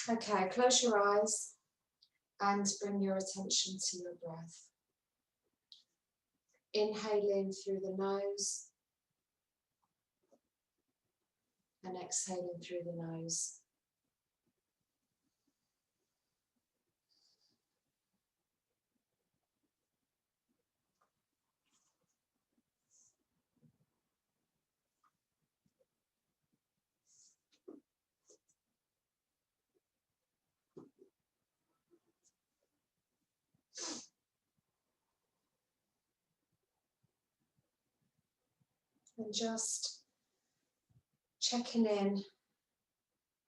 Okay, close your eyes and bring your attention to your breath. Inhale in through the nose and exhaling through the nose. And just checking in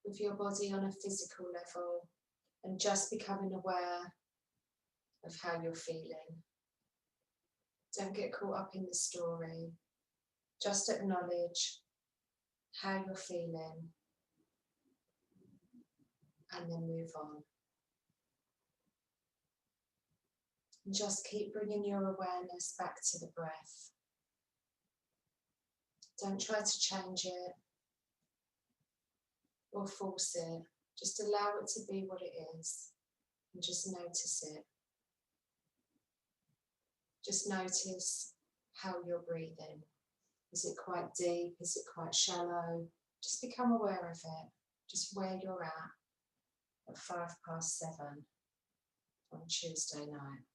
with your body on a physical level and just becoming aware of how you're feeling. Don't get caught up in the story. Just acknowledge how you're feeling and then move on. And just keep bringing your awareness back to the breath. Don't try to change it or force it. Just allow it to be what it is and just notice it. Just notice how you're breathing. Is it quite deep? Is it quite shallow? Just become aware of it. Just where you're at 7:05 on Tuesday night.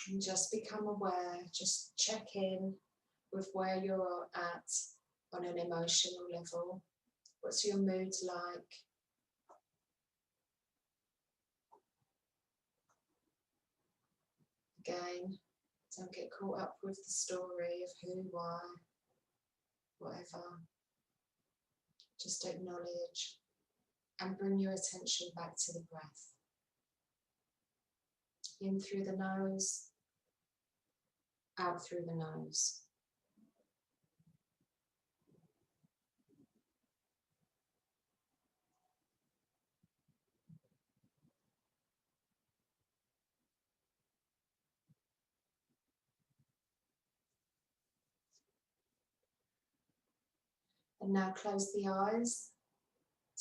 And just become aware, just check in with where you're at on an emotional level. What's your mood like? Again, don't get caught up with the story of who, why, whatever. Just acknowledge and bring your attention back to the breath. In through the nose, out through the nose. And now close the eyes,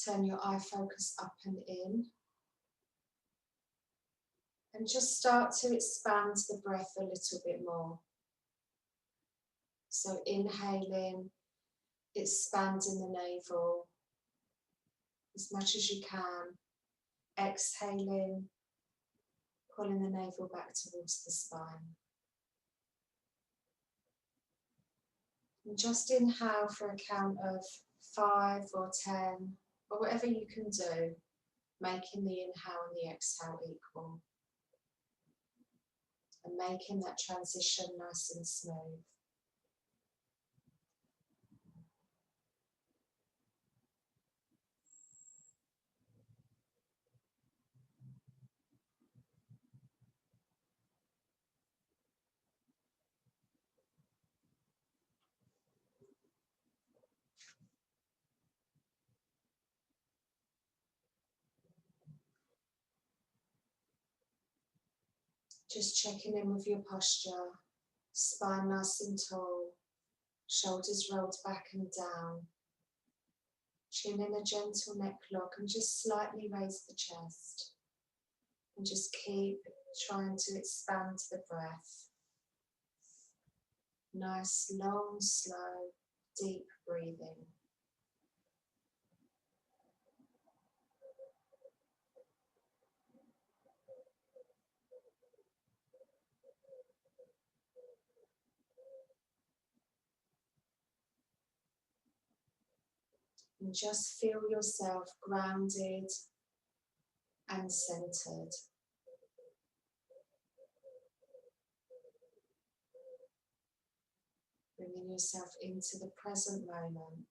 turn your eye focus up and in, and just start to expand the breath a little bit more. So inhaling, expanding the navel as much as you can, exhaling, pulling the navel back towards the spine. And just inhale for a count of 5 or 10, or whatever you can do, making the inhale and the exhale equal. And making that transition nice and smooth. Just checking in with your posture, spine nice and tall, shoulders rolled back and down, chin in a gentle neck lock, and just slightly raise the chest. And just keep trying to expand the breath. Nice, long, slow, deep breathing. And just feel yourself grounded and centered. Bringing yourself into the present moment.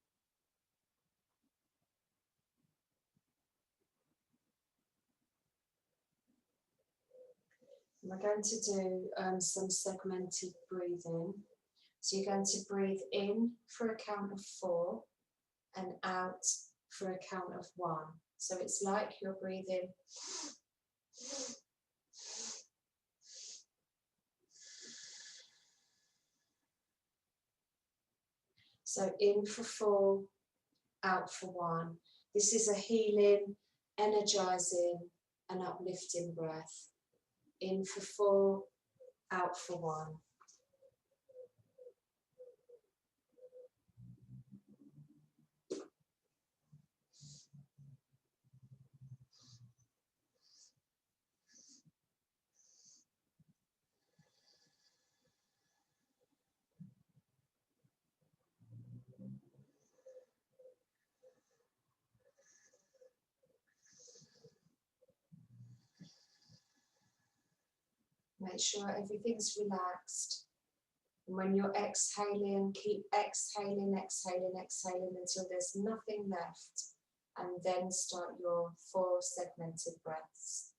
We're going to do some segmented breathing. So you're going to breathe in for a count of 4 and out for a count of 1. So it's like you're breathing So in for 4, out for 1. This is a healing, energizing and uplifting breath. In for 4, out for 1. Make sure everything's relaxed. And when you're exhaling, keep exhaling, exhaling, exhaling until there's nothing left. And then start your 4 segmented breaths.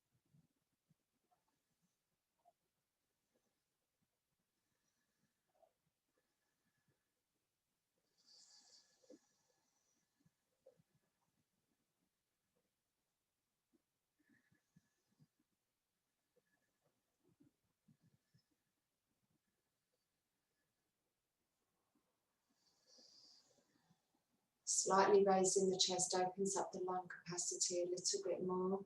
Slightly raising the chest opens up the lung capacity a little bit more.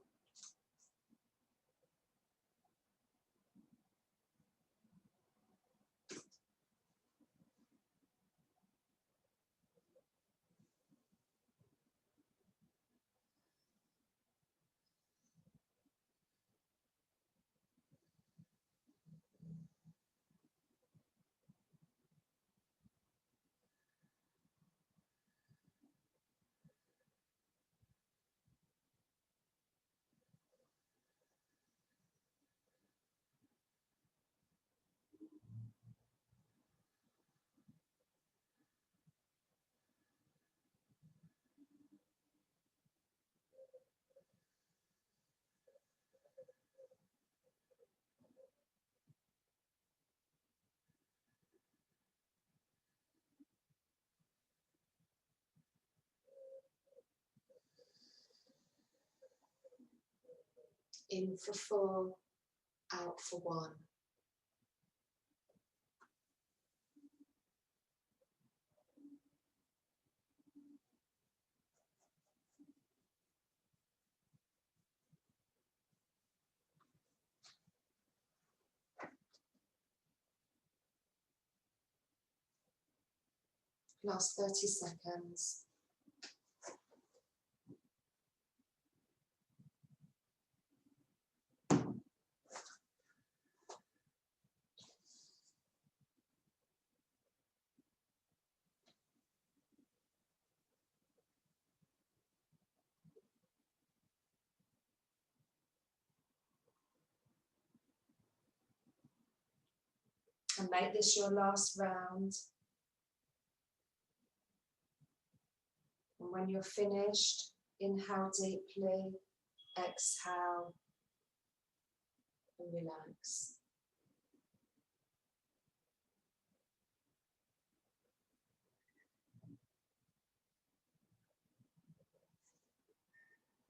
In for 4, out for 1. Last 30 seconds. And make this your last round. And when you're finished, inhale deeply, exhale, and relax.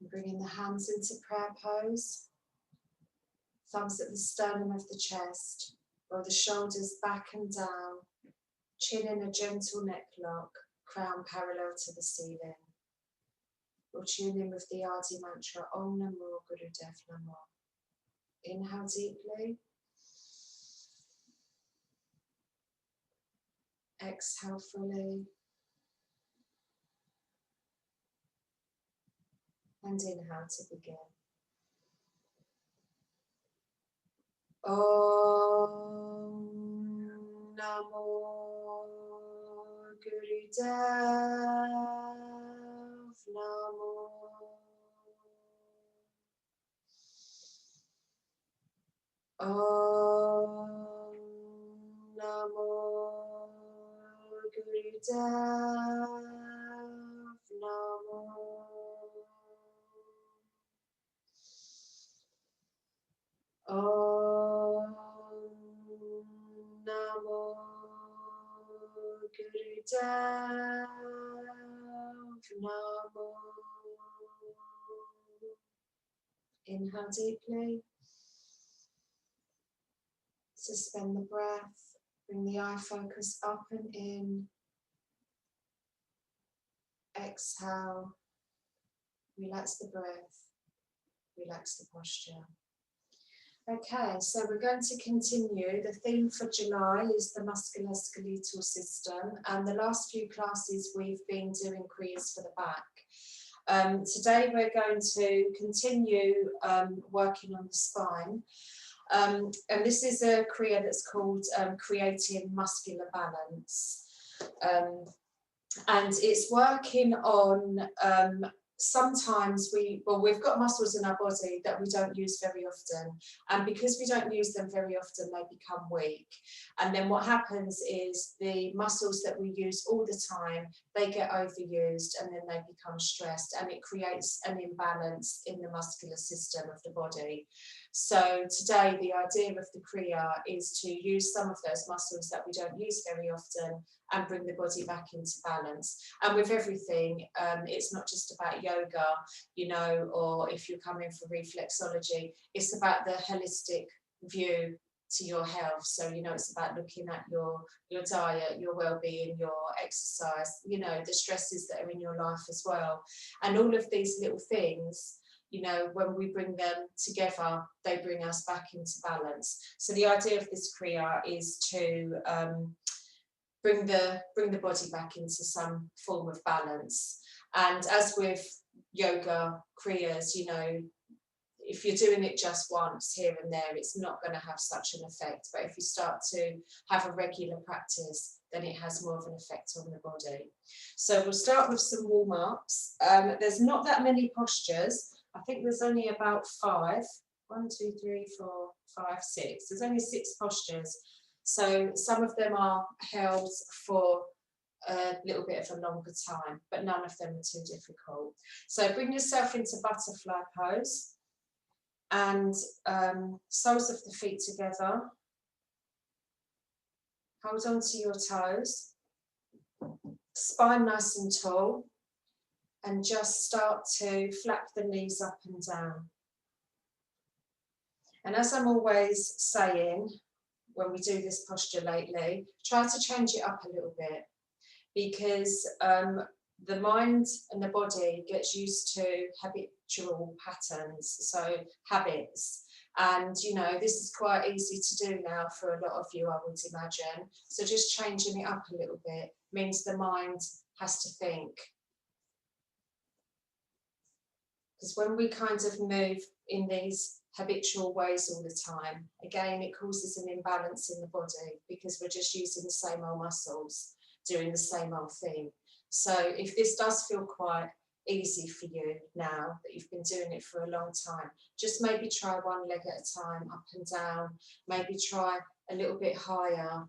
And bringing the hands into prayer pose. Thumbs at the sternum of the chest, roll the shoulders back and down, chin in a gentle neck lock, crown parallel to the ceiling. We'll tune in with the Adi mantra, Om Namo Gurudev Namo. Inhale deeply. Exhale fully. And inhale to begin. Om Namo Gurudev Namo. Om Namo Gurudev Namo. Om Namo Gurudev Namo. Inhale deeply. Suspend the breath. Bring the eye focus up and in. Exhale, relax the breath, relax the posture. Okay, so we're going to continue. The theme for July is the musculoskeletal system, and the last few classes we've been doing Kriyas for the back. Today we're going to continue working on the spine, and this is a Kriya that's called Creating Muscular Balance, and it's working on sometimes we've got muscles in our body that we don't use very often, and because we don't use them very often, they become weak. And then what happens is the muscles that we use all the time, they get overused, and then they become stressed, and it creates an imbalance in the muscular system of the body. So today the idea of the Kriya is to use some of those muscles that we don't use very often and bring the body back into balance. And with everything, it's not just about yoga, you know, or if you're coming for reflexology, it's about the holistic view to your health. So, you know, it's about looking at your diet, your well-being, your exercise, you know, the stresses that are in your life as well. And all of these little things, you know, when we bring them together, they bring us back into balance. So the idea of this Kriya is to bring the body back into some form of balance. And as with yoga Kriyas, you know, if you're doing it just once here and there, it's not going to have such an effect. But if you start to have a regular practice, then it has more of an effect on the body. So we'll start with some warm-ups. There's not that many postures. I think there's only about 5. 1, 2, 3, 4, 5, 6. There's only 6 postures. So some of them are held for a little bit of a longer time, but none of them are too difficult. So bring yourself into butterfly pose, and soles of the feet together. Hold on to your toes, spine nice and tall, and just start to flap the knees up and down. And as I'm always saying, when we do this posture lately, try to change it up a little bit, because the mind and the body gets used to habitual patterns, so habits. And, you know, this is quite easy to do now for a lot of you, I would imagine. So just changing it up a little bit means the mind has to think. Because when we kind of move in these habitual ways all the time, again, it causes an imbalance in the body, because we're just using the same old muscles, doing the same old thing. So if this does feel quite easy for you now, that you've been doing it for a long time, just maybe try one leg at a time, up and down, maybe try a little bit higher.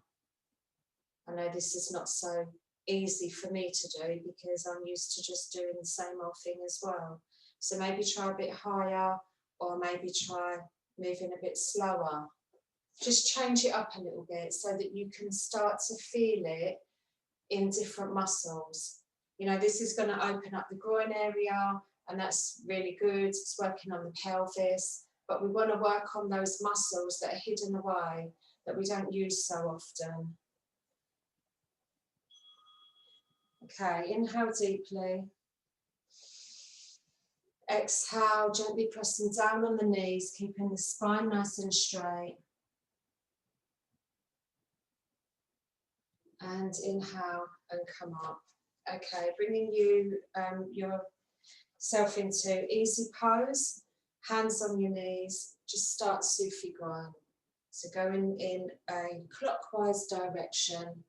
I know this is not so easy for me to do, because I'm used to just doing the same old thing as well. So maybe try a bit higher, or maybe try moving a bit slower. Just change it up a little bit so that you can start to feel it in different muscles. You know, this is going to open up the groin area, and that's really good. It's working on the pelvis, but we want to work on those muscles that are hidden away, that we don't use so often. Okay, inhale deeply. Exhale, gently pressing down on the knees, keeping the spine nice and straight. And inhale and come up. Okay, bringing yourself into easy pose, hands on your knees, just start Sufi groin. So going in a clockwise direction.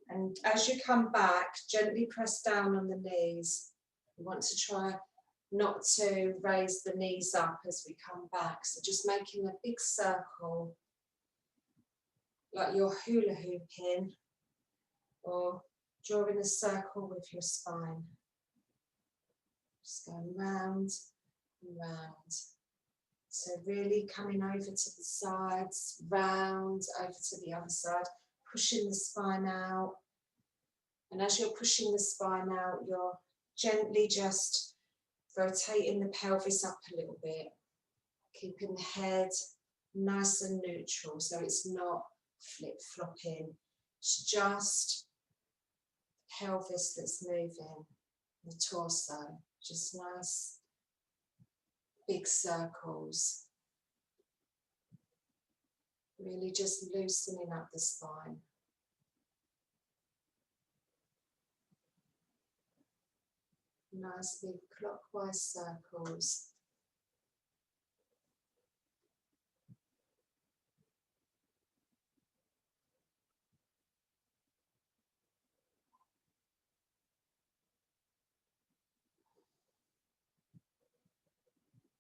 And as you come back, gently press down on the knees. You want to try not to raise the knees up as we come back. So just making a big circle, like you're hula hooping, or drawing a circle with your spine. Just going round and round. So really coming over to the sides, round, over to the other side, pushing the spine out. And as you're pushing the spine out, you're gently just rotating the pelvis up a little bit, keeping the head nice and neutral, so it's not flip-flopping. It's just the pelvis that's moving. the torso, just nice big circles. Really just loosening up the spine. Nice big clockwise circles.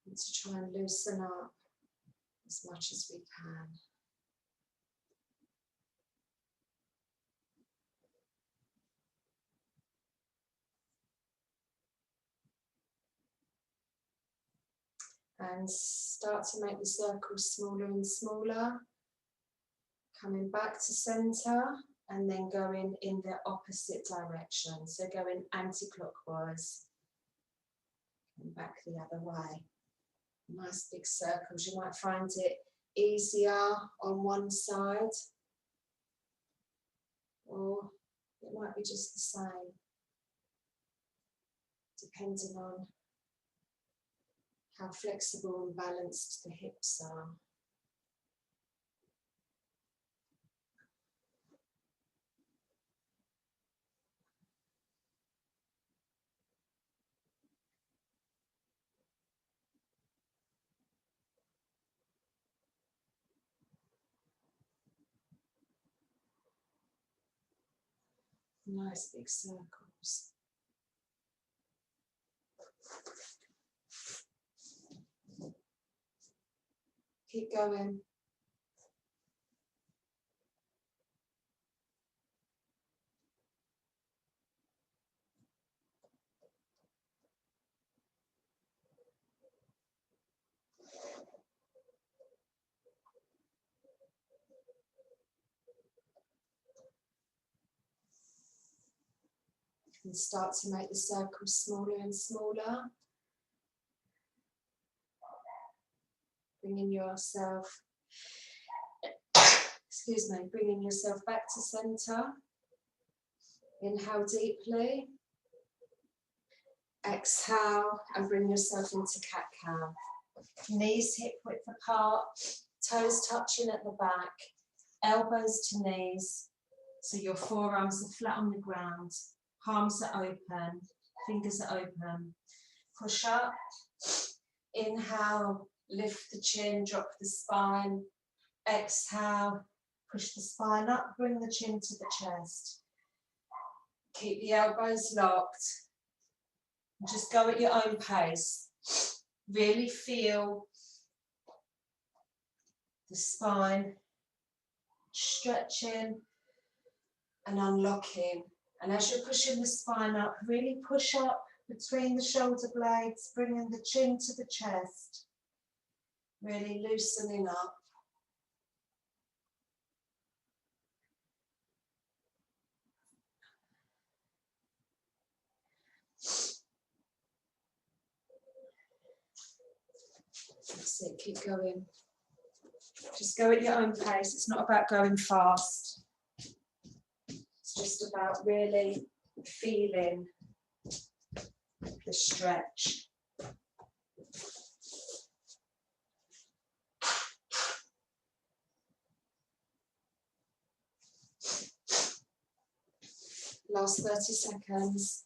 And to try and loosen up as much as we can. And start to make the circles smaller and smaller. Coming back to center and then going in the opposite direction. So going anti-clockwise and back the other way. Nice big circles. You might find it easier on one side, or it might be just the same, depending on how flexible and balanced the hips are. Nice big circles. Keep going. And start to make the circles smaller and smaller. Bringing yourself, excuse me, bringing yourself back to center. Inhale deeply. Exhale and bring yourself into cat-cow. Knees hip width apart, toes touching at the back, elbows to knees. So your forearms are flat on the ground, palms are open, fingers are open. Push up. Inhale, lift the chin, drop the spine. Exhale, push the spine up, bring the chin to the chest. Keep the elbows locked. Just go at your own pace. Really feel the spine stretching and unlocking. And as you're pushing the spine up, really push up between the shoulder blades, bringing the chin to the chest. Really loosening up. That's it, keep going. Just go at your own pace. It's not about going fast. It's just about really feeling the stretch. Last 30 seconds.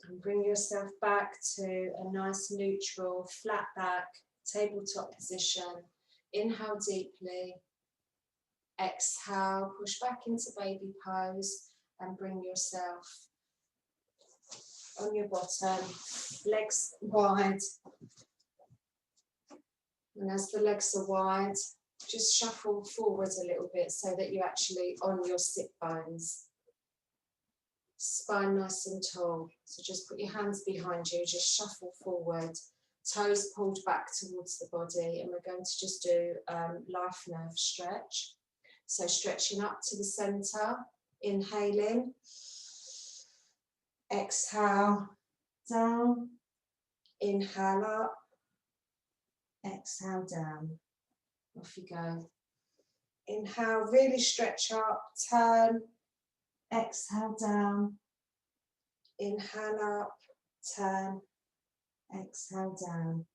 And bring yourself back to a nice neutral, flat back, tabletop position. Inhale deeply. Exhale, push back into baby pose and bring yourself on your bottom, legs wide. And as the legs are wide, just shuffle forward a little bit so that you're actually on your sit bones. spine nice and tall. So just put your hands behind you, just shuffle forward, toes pulled back towards the body, and we're going to just do life nerve stretch. So stretching up to the center, inhaling, exhale down, inhale up, exhale down. Off you go. Inhale, really stretch up, turn, exhale down, inhale up, turn, exhale down.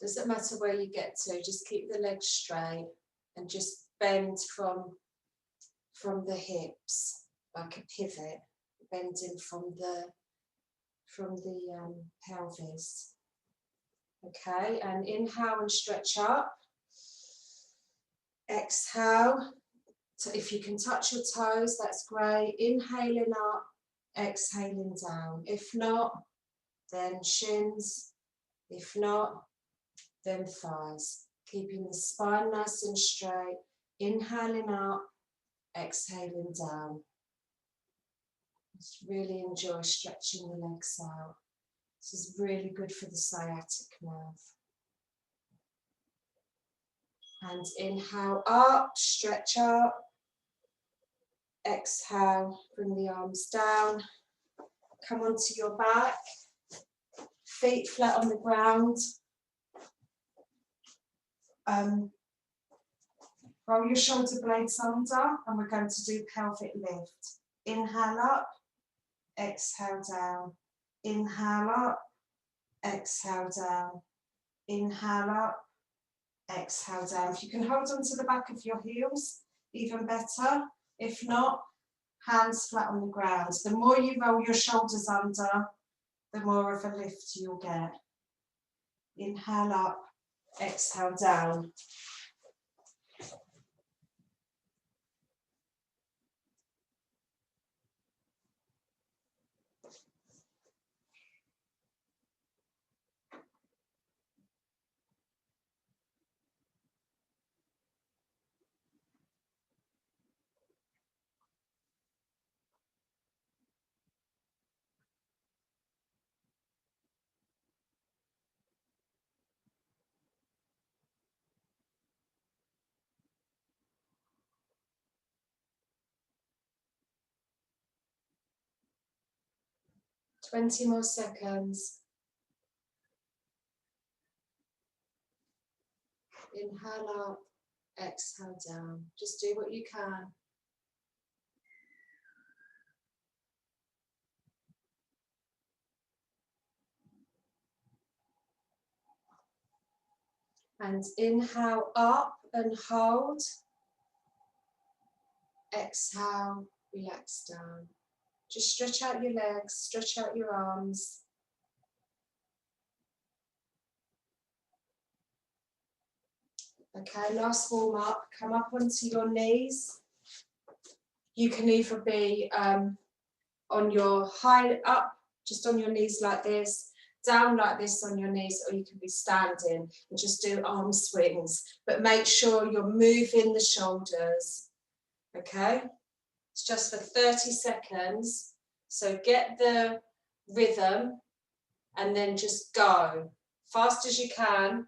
Doesn't matter where you get to, just keep the legs straight and just bend from the hips like a pivot, bending from the pelvis. Okay, and inhale and stretch up. Exhale. So if you can touch your toes, that's great. Inhaling up, exhaling down. If not, then shins. If not, then thighs. Keeping the spine nice and straight. Inhaling up, exhaling down. Just really enjoy stretching the legs out. This is really good for the sciatic nerve. And inhale up, stretch up. Exhale, bring the arms down. Come onto your back. Feet flat on the ground. Roll your shoulder blades under, and we're going to do pelvic lift. Inhale up, exhale down. Inhale up, exhale down. Inhale up, exhale down. If you can hold on to the back of your heels, even better. If not, hands flat on the ground. The more you roll your shoulders under, the more of a lift you'll get. Inhale up, exhale down. Twenty more seconds. Inhale up, exhale down. Just do what you can. And inhale up and hold. Exhale, relax down. Just stretch out your legs, stretch out your arms. Okay, last warm up. Come up onto your knees. You can either be on your up, just on your knees like this, down like this on your knees, or you can be standing and just do arm swings. But make sure you're moving the shoulders. Okay? It's just for 30 seconds. So get the rhythm and then just go. Fast as you can,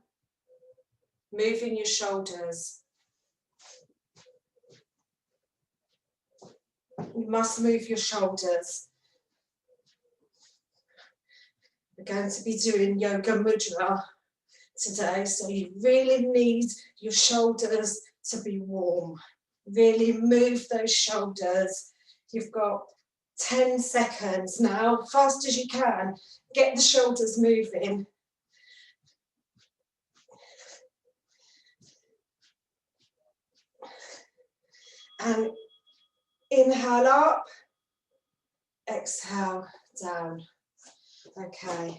moving your shoulders. You must move your shoulders. We're going to be doing yoga mudra today, so you really need your shoulders to be warm. Really move those shoulders. You've got 10 seconds now, fast as you can. Get the shoulders moving. And inhale up, exhale down. Okay.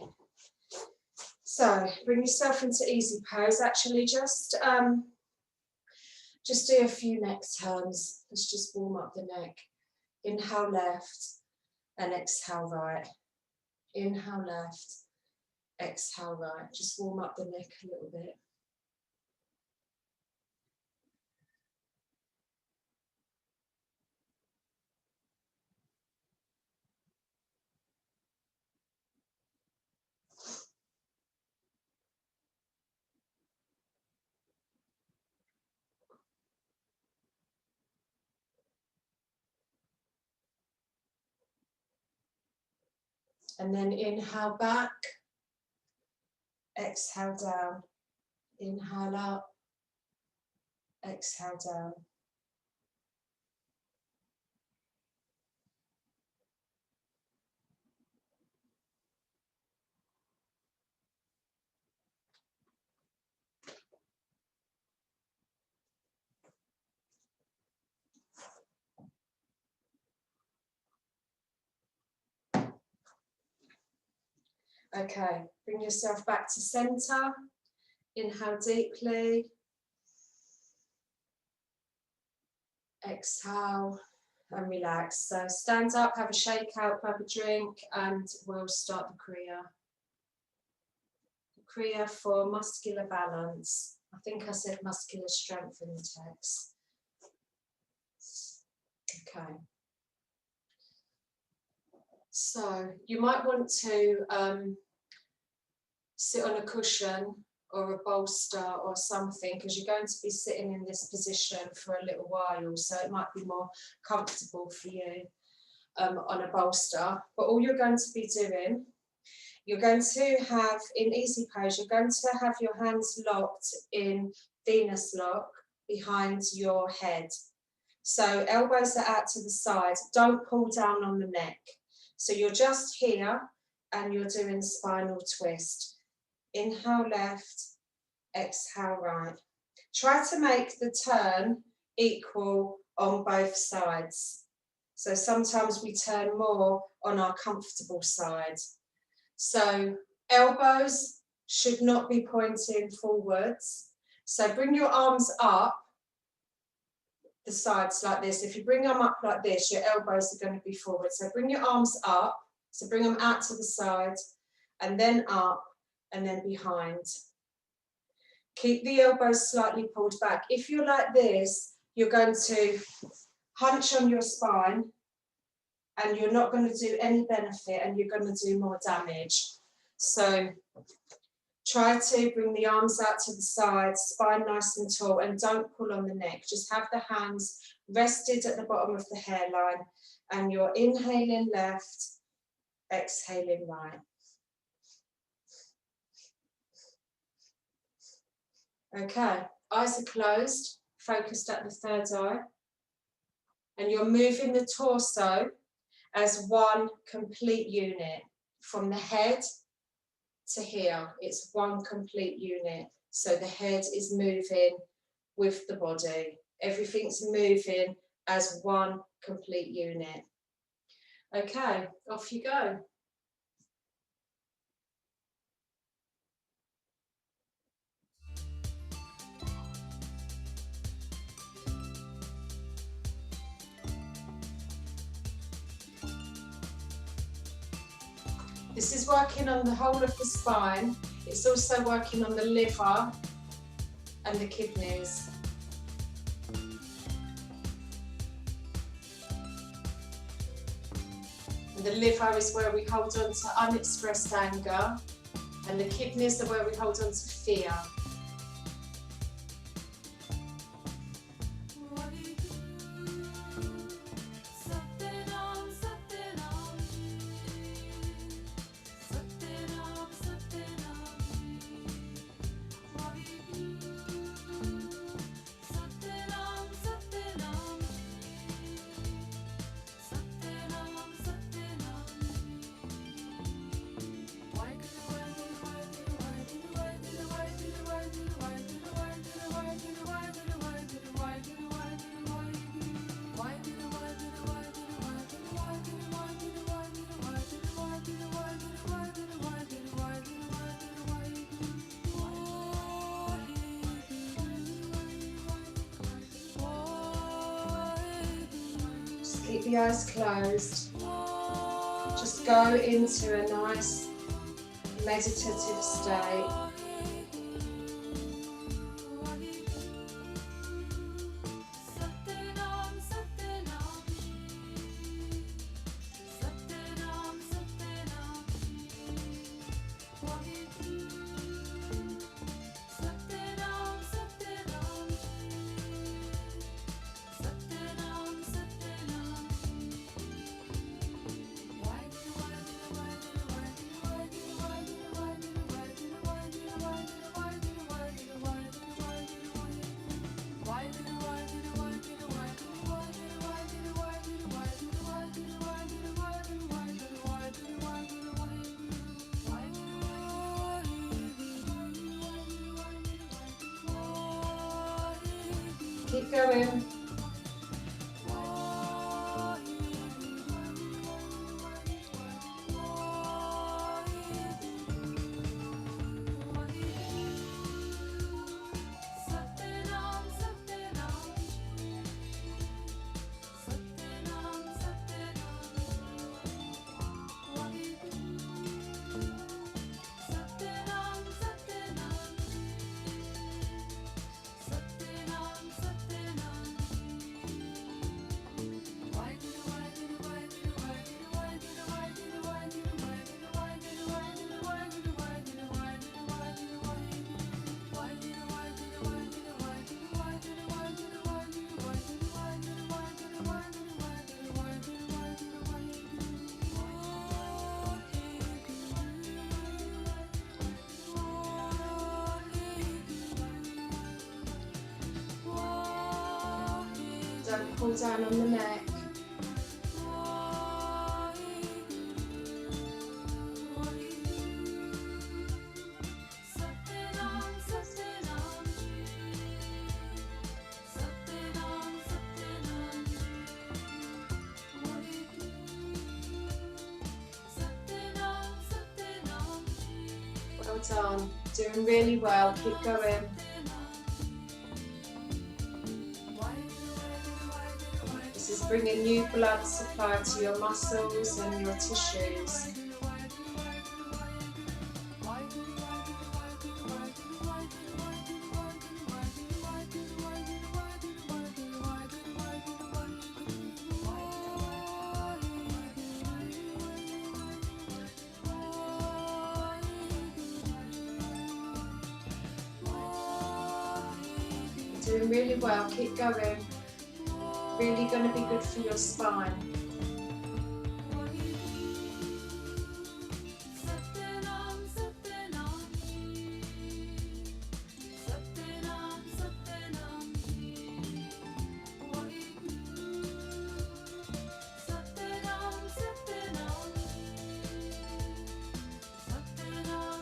So bring yourself into easy pose. Actually, just do a few neck turns. Let's just warm up the neck. Inhale left and exhale right. Inhale left, exhale right. Just warm up the neck a little bit. And then inhale back, exhale down. Inhale up, exhale down. Okay, bring yourself back to center. Inhale deeply. Exhale and relax. So stand up, have a shake out, grab a drink, and we'll start the Kriya. Kriya for muscular balance. I think I said muscular strength in the text. Okay. So you might want to sit on a cushion or a bolster or something, because you're going to be sitting in this position for a little while, so it might be more comfortable for you on a bolster. But all you're going to be doing, you're going to have, in easy pose, you're going to have your hands locked in Venus lock behind your head. So elbows are out to the side, don't pull down on the neck. So you're just here and you're doing spinal twist. Inhale left, exhale right. Try to make the turn equal on both sides. So sometimes we turn more on our comfortable side. So elbows should not be pointing forwards. So bring your arms up the sides like this. If you bring them up like this, your elbows are going to be forward. So bring your arms up. So bring them out to the side and then up and then behind. Keep the elbows slightly pulled back. If you're like this, you're going to hunch on your spine and you're not going to do any benefit and you're going to do more damage. So try to bring the arms out to the side, spine nice and tall, and don't pull on the neck. Just have the hands rested at the bottom of the hairline, and you're inhaling left, exhaling right. Okay, eyes are closed, focused at the third eye, and you're moving the torso as one complete unit from the head to here. It's one complete unit. So the head is moving with the body. Everything's moving as one complete unit. Okay, off you go. This is working on the whole of the spine. It's also working on the liver and the kidneys. And the liver is where we hold on to unexpressed anger, and the kidneys are where we hold on to fear. Keep the eyes closed. Just go into a nice meditative state. Keep going. Don't pull down on the neck. Well done. Doing really well. Keep going. This is bringing new blood supply to your muscles and your tissues. Doing really well. Keep going. Really going to be good for your spine.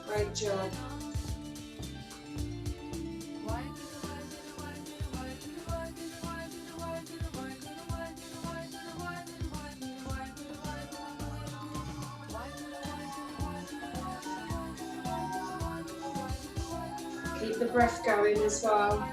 Great job. Keep the breath going as well.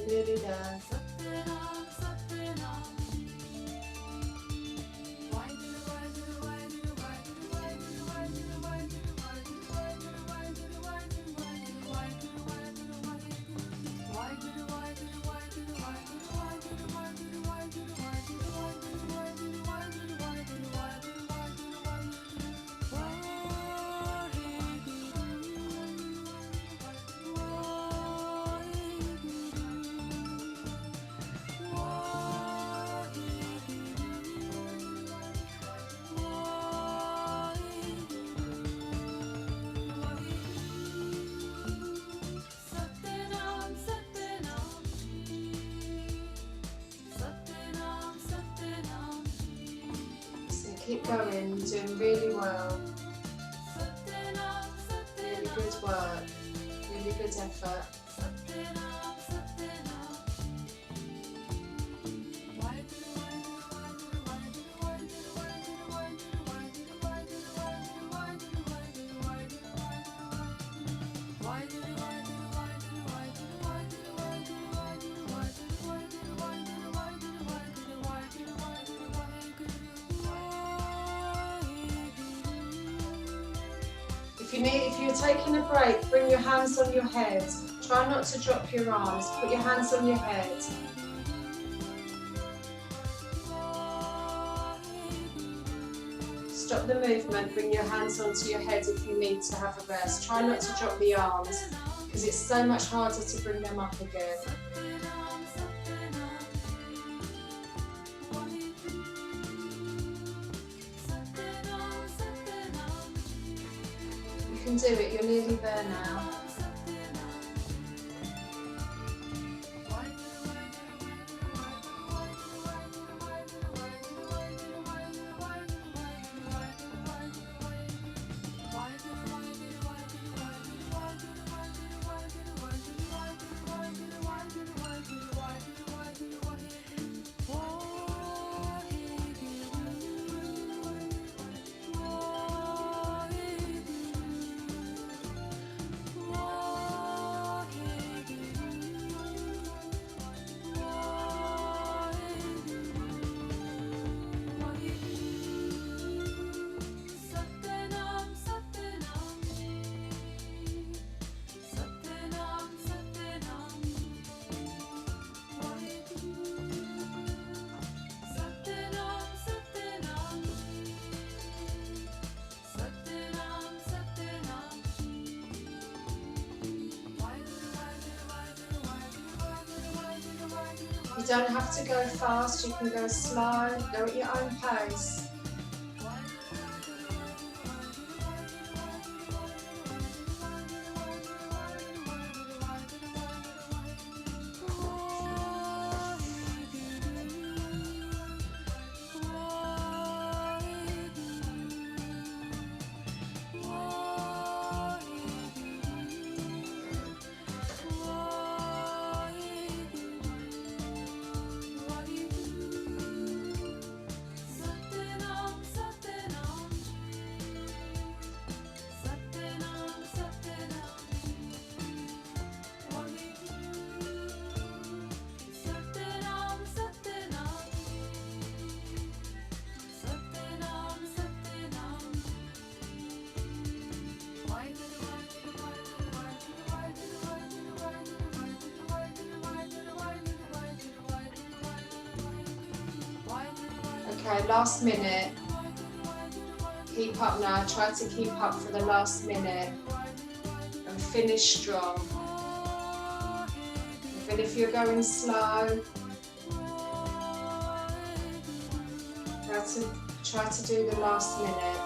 Really does. Keep going, you're doing really well. Really good work, really good effort. If you're taking a break, bring your hands on your head. Try not to drop your arms. Put your hands on your head. Stop the movement. Bring your hands onto your head if you need to have a rest. Try not to drop the arms because it's so much harder to bring them up again. You can do it. You're nearly there now. You don't have to go fast, you can go slow, go at your own pace. Okay, last minute. Keep up now, try to keep up for the last minute and finish strong. Even if you're going slow, try to do the last minute.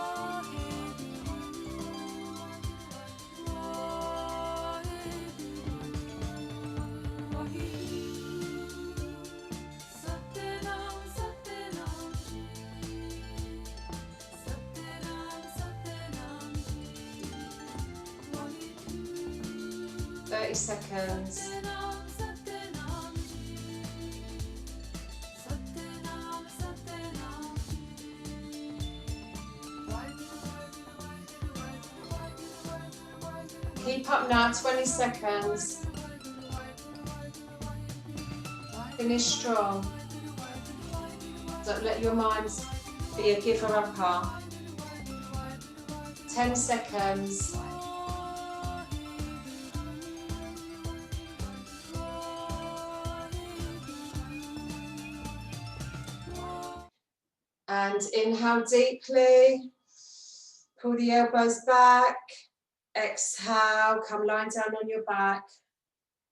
Seconds. Keep up now, 20 seconds. Finish strong. Don't let your mind be a giver-upper. 10 seconds. And inhale deeply, pull the elbows back, exhale, come lying down on your back.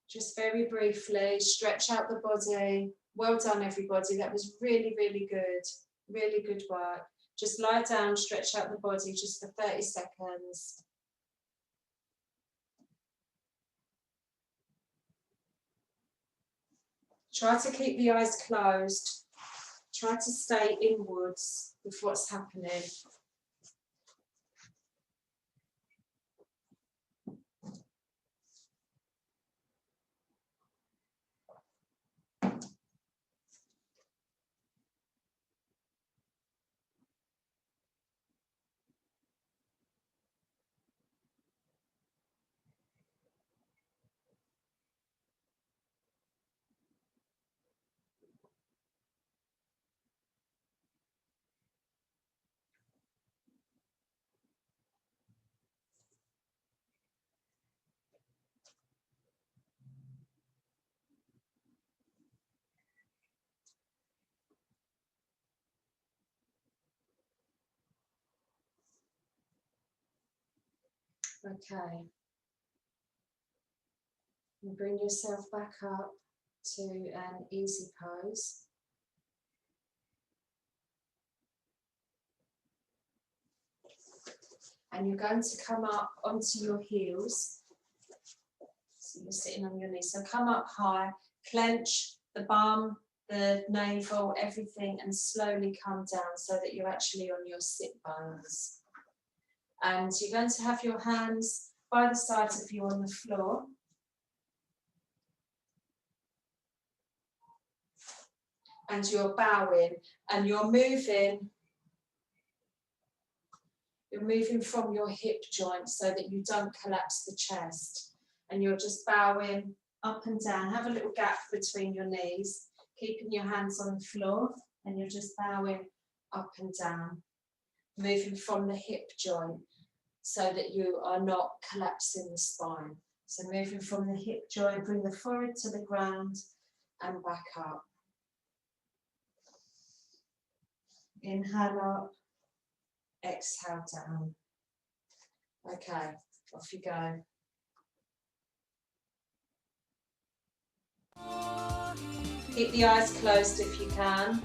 Just very briefly, stretch out the body. Well done everybody, that was really, really good work. Just lie down, stretch out the body just for 30 seconds. Try to keep the eyes closed. Try to stay inwards with what's happening. Okay. And bring yourself back up to an easy pose. And you're going to come up onto your heels. So you're sitting on your knees. So come up high, clench the bum, the navel, everything, and slowly come down so that you're actually on your sit bones. And you're going to have your hands by the sides of you on the floor. And you're bowing and you're moving from your hip joint so that you don't collapse the chest. And you're just bowing up and down. Have a little gap between your knees, keeping your hands on the floor, and you're just bowing up and down, moving from the hip joint so that you are not collapsing the spine. So moving from the hip joint, bring the forehead to the ground and back up. Inhale up, exhale down. Okay, off you go. Keep the eyes closed if you can.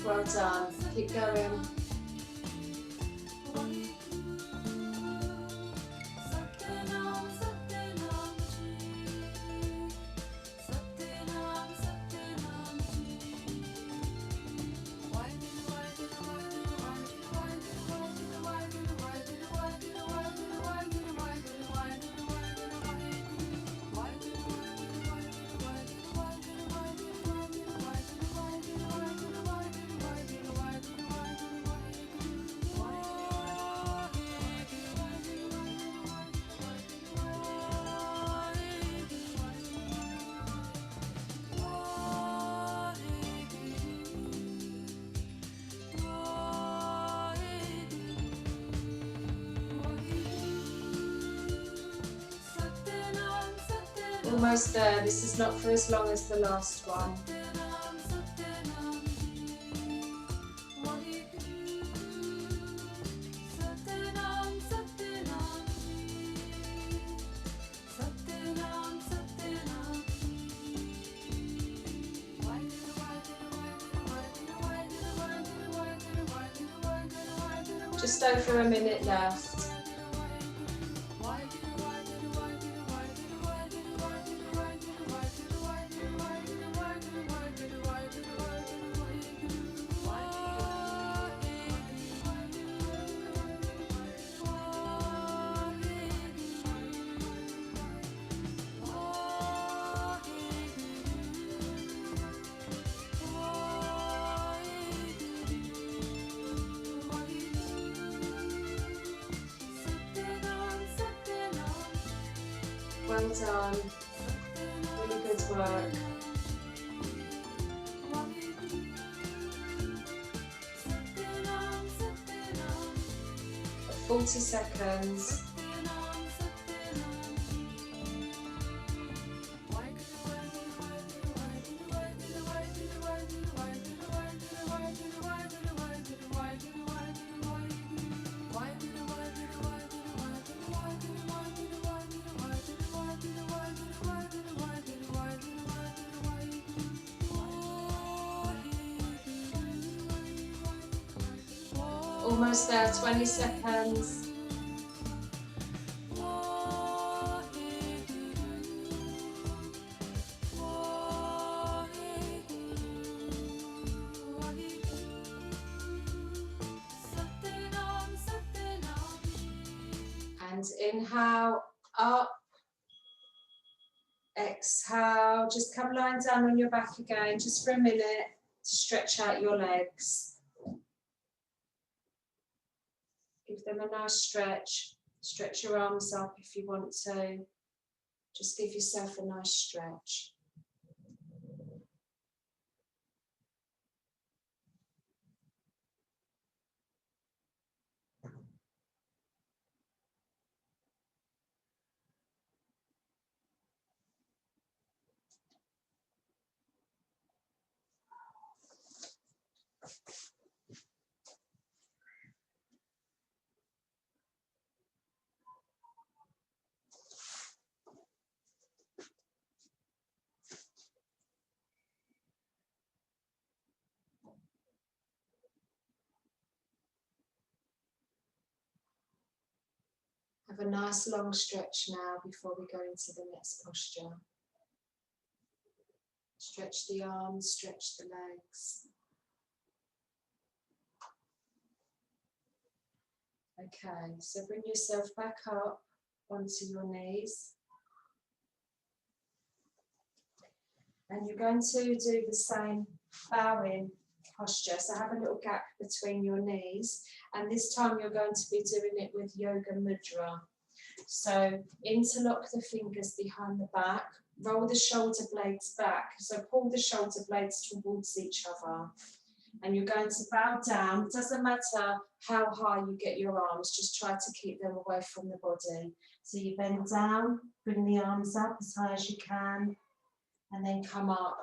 Well done. Keep going. Almost there. This is not for as long as the last one. Just over a minute left. Well done. Really good work. 40 seconds. Almost there, 20 seconds. And inhale, up. Exhale, just come lying down on your back again, just for a minute to stretch out your legs. Give them a nice stretch. Stretch your arms up if you want to. Just give yourself a nice stretch. Have a nice long stretch now before we go into the next posture. Stretch the arms, stretch the legs. Okay, so bring yourself back up onto your knees. And you're going to do the same bowing posture. So have a little gap between your knees. And this time you're going to be doing it with Yoga Mudra. So interlock the fingers behind the back. Roll the shoulder blades back. So pull the shoulder blades towards each other. And you're going to bow down. It doesn't matter how high you get your arms, just try to keep them away from the body. So you bend down, bring the arms up as high as you can, and then come up,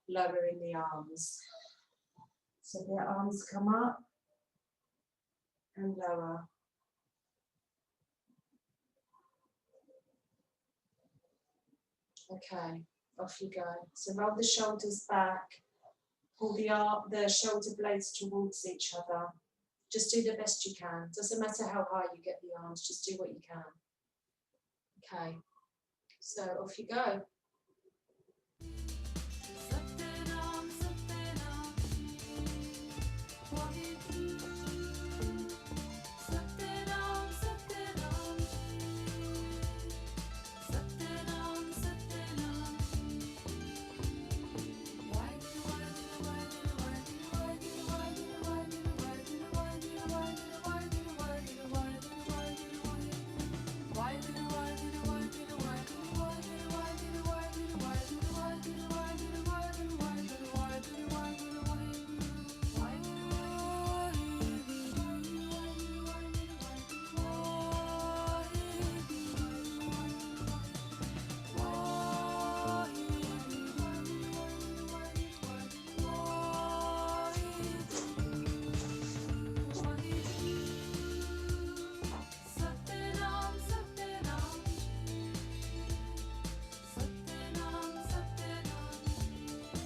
lowering the arms. So the arms come up and lower. Okay, off you go. So roll the shoulders back. Pull the shoulder blades towards each other. Just do the best you can. Doesn't matter how high you get the arms, just do what you can. Okay, so off you go.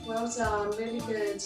Well done, really good.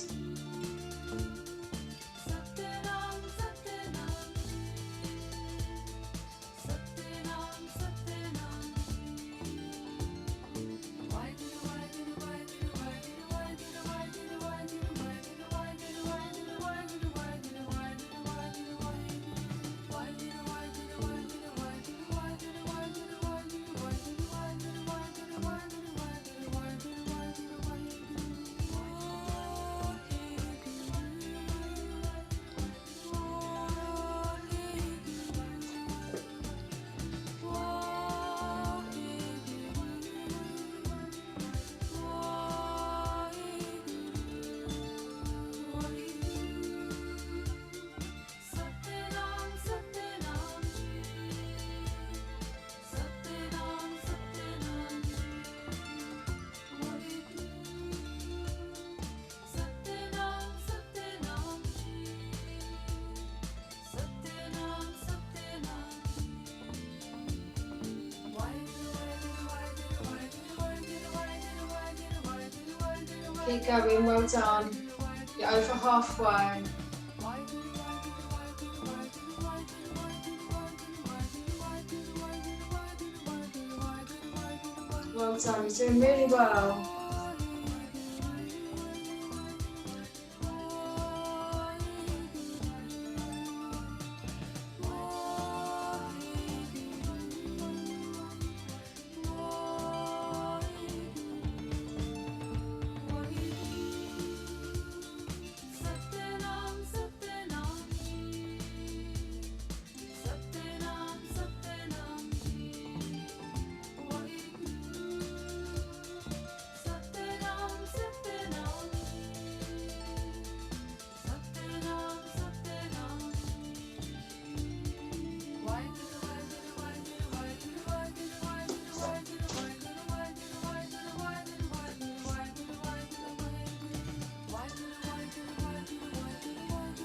Keep going, well done. You're over halfway. Well done, you're doing really well.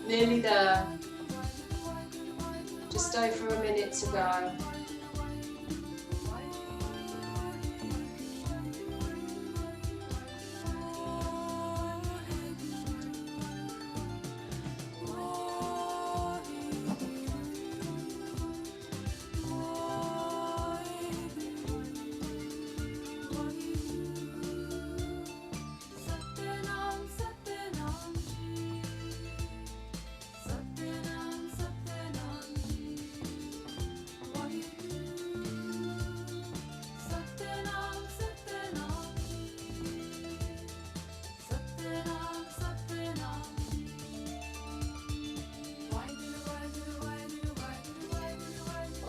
Nearly there. Just over a minute to go.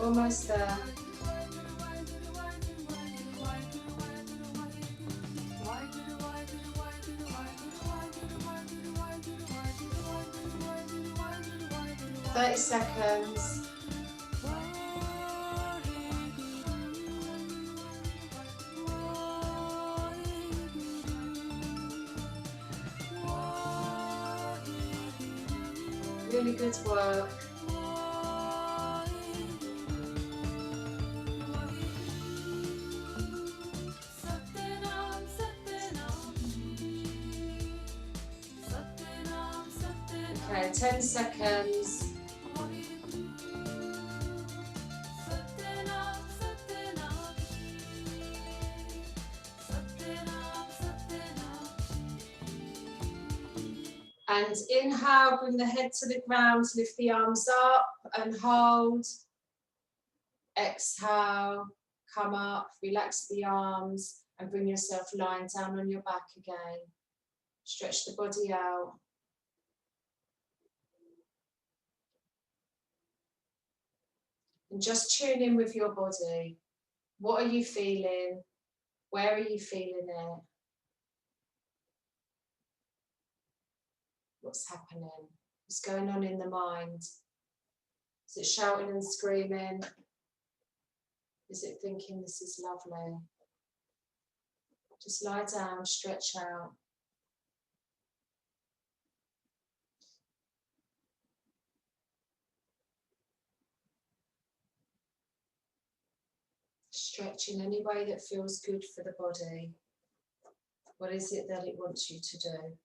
Almost there. Thirty seconds. Really good work. Okay, 10 seconds. And inhale, bring the head to the ground, lift the arms up and hold. Exhale, come up, relax the arms and bring yourself lying down on your back again. Stretch the body out. And just tune in with your body. What are you feeling? Where are you feeling it? What's happening? What's going on in the mind? Is it shouting and screaming? Is it thinking this is lovely? Just lie down, stretch out. Stretch in any way that feels good for the body. What is it that it wants you to do?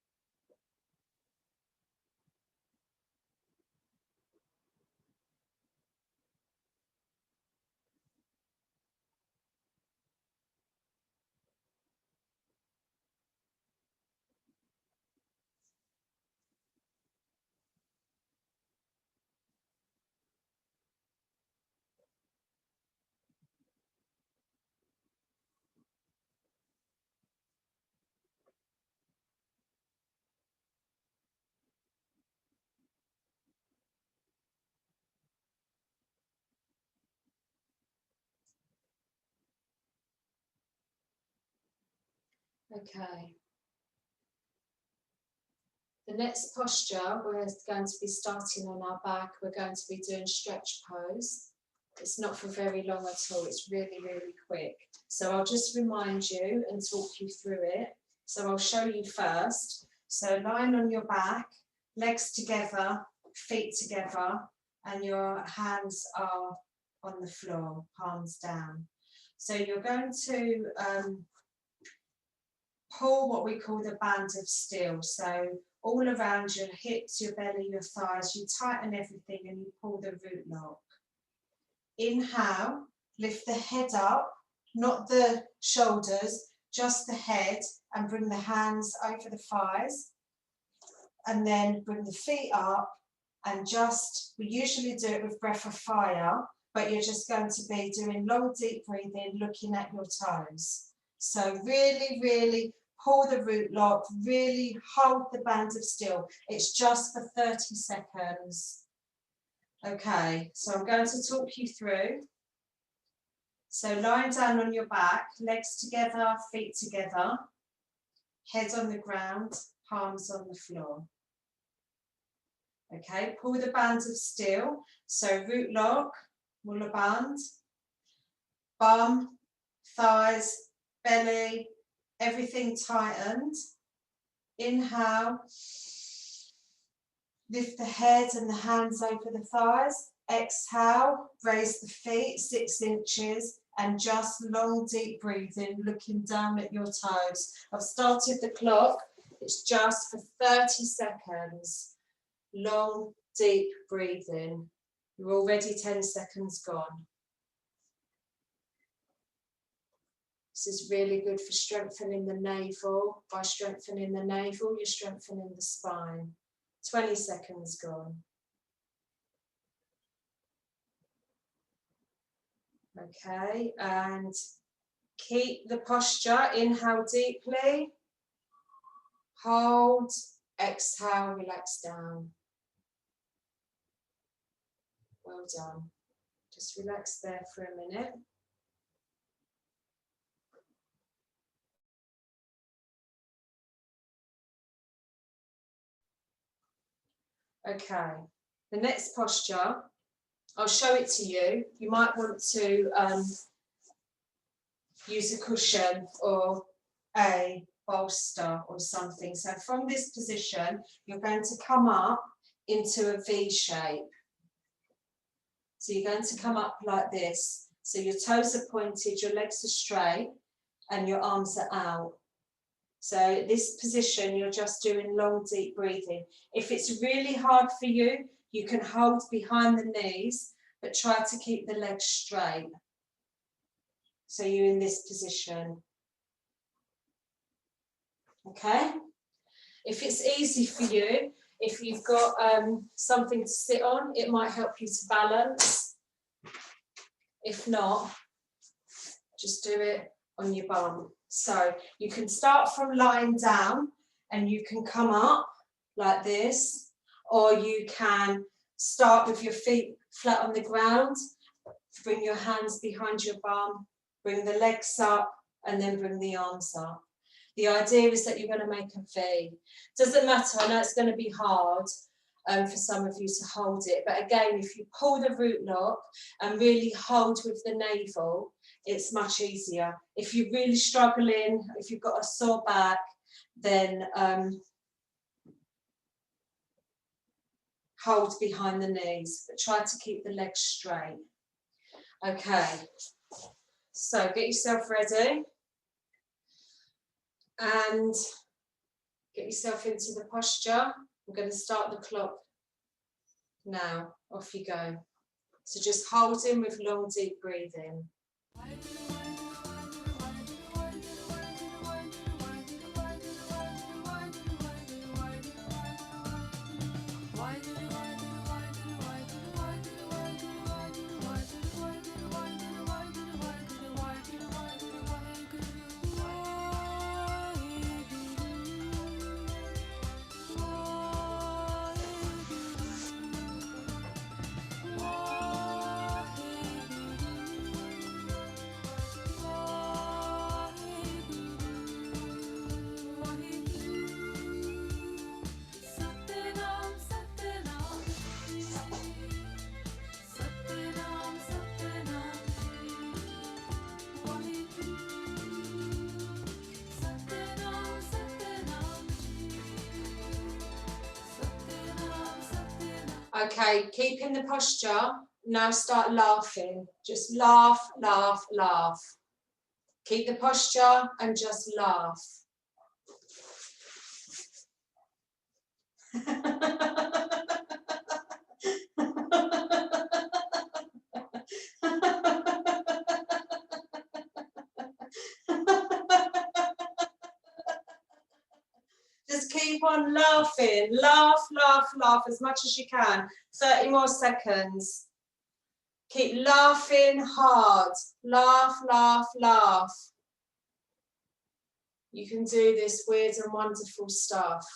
Okay. The next posture, we're going to be starting on our back. We're going to be doing stretch pose. It's not for very long at all. It's really, really quick. So I'll just remind you and talk you through it. So I'll show you first. So lying on your back, legs together, feet together, and your hands are on the floor, palms down. So you're going to pull what we call the band of steel. So all around your hips, your belly, your thighs, you tighten everything and you pull the root lock. Inhale, lift the head up, not the shoulders, just the head, and bring the hands over the thighs. And then bring the feet up and just, we usually do it with breath of fire, but you're just going to be doing long, deep breathing, looking at your toes. So really, really pull the root lock, really hold the band of steel. It's just for 30 seconds. Okay, so I'm going to talk you through. So lying down on your back, legs together, feet together, head on the ground, palms on the floor. Okay, pull the bands of steel. So root lock, mula band, bum, thighs, belly, everything tightened. Inhale, lift the head and the hands over the thighs. Exhale, raise the feet 6 inches and just long deep breathing, looking down at your toes. I've started the clock, it's just for 30 seconds. Long deep breathing. You're already 10 seconds gone. This is really good for strengthening the navel. By strengthening the navel, you're strengthening the spine. 20 seconds gone. Okay, and keep the posture. Inhale deeply. Hold. Exhale, relax down. Well done. Just relax there for a minute. Okay, the next posture, I'll show it to you. You might want to use a cushion or a bolster or something. So from this position, you're going to come up into a V shape. So you're going to come up like this. So your toes are pointed, your legs are straight, and your arms are out. So this position, you're just doing long, deep breathing. If it's really hard for you, you can hold behind the knees, but try to keep the legs straight. So you're in this position. Okay? If it's easy for you, if you've got something to sit on, it might help you to balance. If not, just do it on your bum. So you can start from lying down and you can come up like this, or you can start with your feet flat on the ground, bring your hands behind your bum, bring the legs up, and then bring the arms up. The idea is that you're going to make a V. Doesn't matter, I know it's going to be hard for some of you to hold it, but again, if you pull the root lock and really hold with the navel, it's much easier. If you're really struggling, if you've got a sore back, then hold behind the knees, but try to keep the legs straight. Okay, so get yourself ready. And get yourself into the posture. I'm going to start the clock now. Off you go. So just hold in with long, deep breathing. Okay, keep in the posture. Now start laughing. Just laugh, laugh, laugh. Keep the posture and just laugh. Just keep on laughing. Laugh, laugh, laugh as much as you can. 30 more seconds. Keep laughing hard. Laugh, laugh, laugh. You can do this weird and wonderful stuff.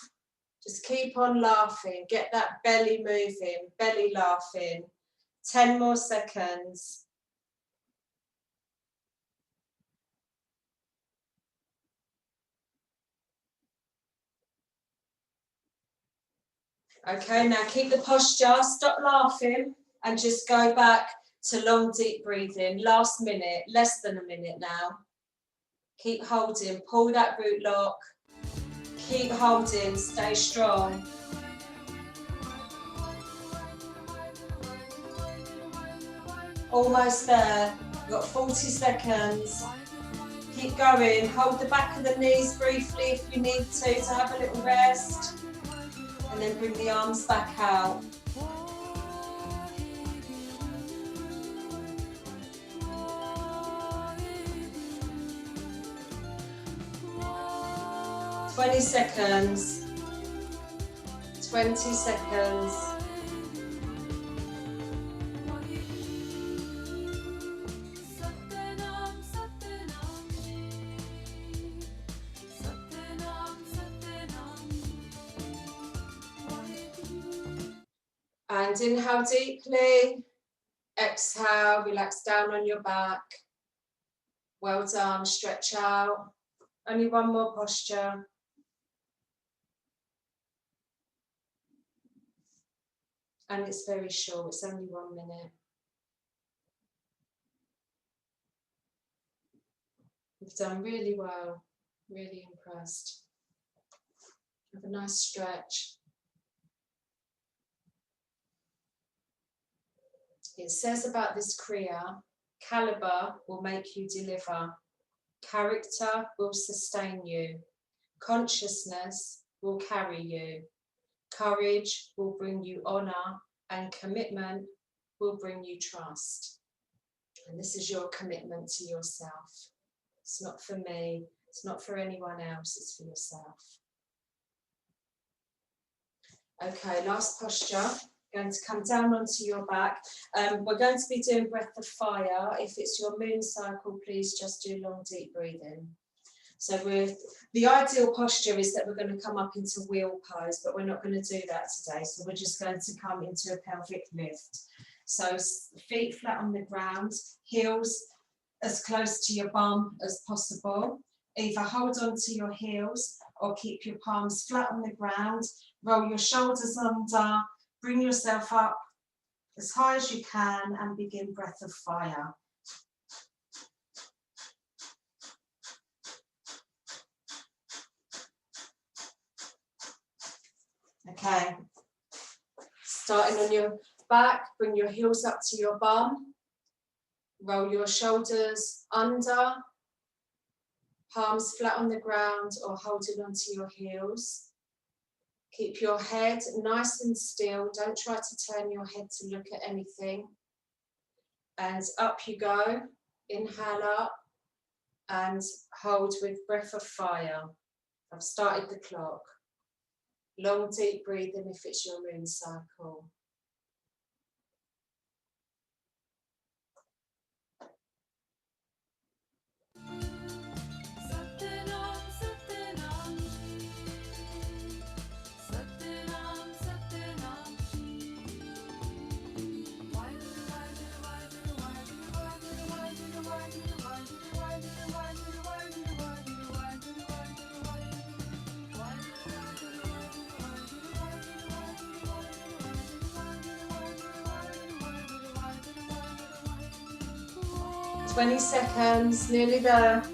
Just keep on laughing. Get that belly moving, belly laughing. 10 more seconds. Okay, now keep the posture, stop laughing and just go back to long, deep breathing. Last minute, less than a minute now. Keep holding, pull that root lock. Keep holding, stay strong. Almost there, you've got 40 seconds. Keep going, hold the back of the knees briefly if you need to have a little rest. And then bring the arms back out. "20 seconds. 20 seconds. And inhale deeply, exhale, relax down on your back. Well done, stretch out. Only one more posture. And it's very short, it's only 1 minute. You've done really well, really impressed. Have a nice stretch. It says about this Kriya, caliber will make you deliver. Character will sustain you. Consciousness will carry you. Courage will bring you honor, and commitment will bring you trust. And this is your commitment to yourself. It's not for me, it's not for anyone else, it's for yourself. Okay, last posture. Going to come down onto your back. We're going to be doing breath of fire. If it's your moon cycle, please just do long, deep breathing. So the ideal posture is that we're going to come up into wheel pose, but we're not going to do that today. So we're just going to come into a pelvic lift. So feet flat on the ground, heels as close to your bum as possible. Either hold on to your heels or keep your palms flat on the ground. Roll your shoulders under. Bring yourself up as high as you can and begin breath of fire. Okay, starting on your back, bring your heels up to your bum. Roll your shoulders under. Palms flat on the ground or holding onto your heels. Keep your head nice and still. Don't try to turn your head to look at anything. And up you go. Inhale up and hold with breath of fire. I've started the clock. Long, deep breathing if it's your moon cycle. Twenty seconds, nearly there.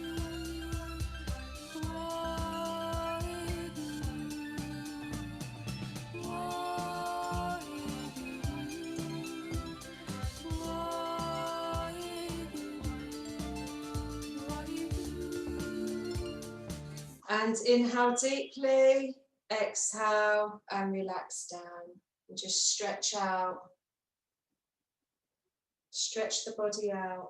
And inhale deeply, exhale and relax down. And just stretch out. Stretch the body out.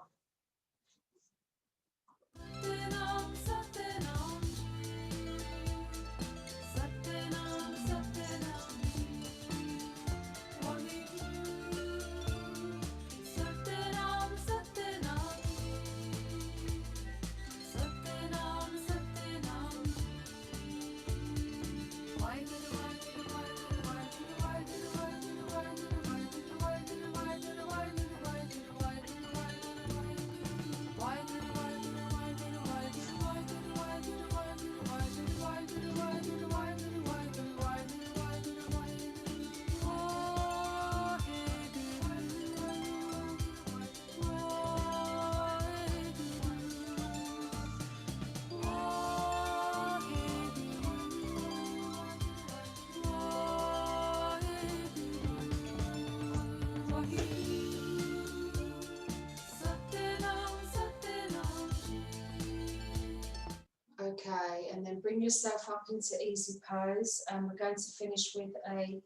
Okay, and then bring yourself up into easy pose, and we're going to finish with a